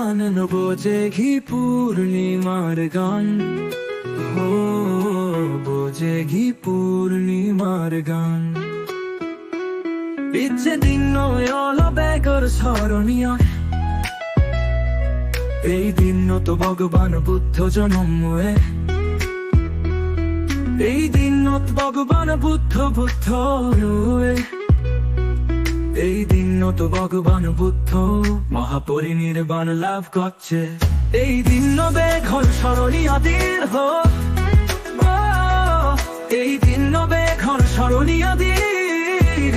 গান বোঝে ঘি পূর্ণিমার গান, ও বোঝে ঘি পূর্ণিমার গান। বিচ্ছেদিন বেগর স্মরণীয়, এই দিন তো ভগবান বুদ্ধ জন্মে, এই দিন ভগবান বুদ্ধ রয়ে, এই দিন তো ভগবান বুদ্ধ মহাপরিনির্বাণ লাভ করছে। এই দিন বেঘর স্মরণীয় দিন হো, এই দিন বেঘর স্মরণীয় দিন।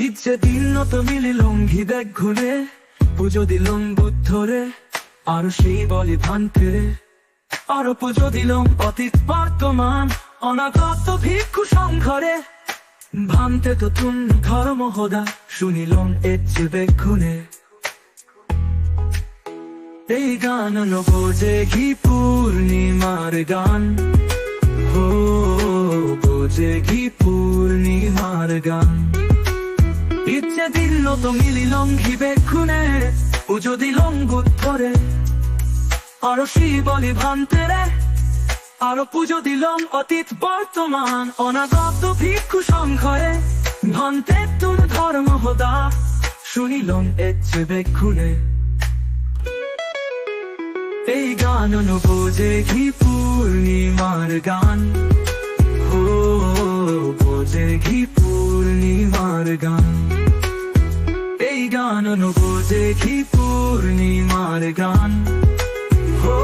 ইচ্ছে দিন তো মিলিলং ঘি দেখ ঘুরে, পুজো দিলং বুদ্ধরে, আর সেই বলি ভান্তে, আরো পুজো দিলং অতীত বর্তমান অনাগত ভিক্ষু সংঘরে। ভান্তে তো তুম ধর্ম হোদা শুনিলং এচ্ছে বেক্ষুনে। এই গান বোঝে ঘি পূর্ণিমার গান, ও বোঝে ঘি পূর্ণিমার গান। ইচ্ছে দিল তো মিলিলং ঘি বেক্ষুনে, পুজো দিলং বুদ্ধরে, আরো শিবলি ভান্তেরে, আরো পুজো দিলং অতীত বর্তমান অনাগত ভিক্ষু সংঘরে। ভান্তে তুম ধর্ম হোদা শুনিলং এচ্ছে বেক্ষুনে। এই গান বোঝে ঘি পূর্ণিমার গান, ও বোঝে ঘি পূর্ণিমার গান। এই গান বোঝে ঘি পূর্ণিমার গান, ও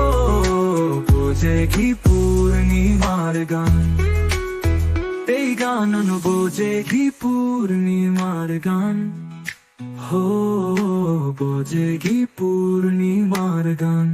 বোঝে ঘি পূর্ণিমার গান। এই গান বোঝে ঘি পূর্ণিমার গান, ও বোঝে ঘি পূর্ণিমার গান।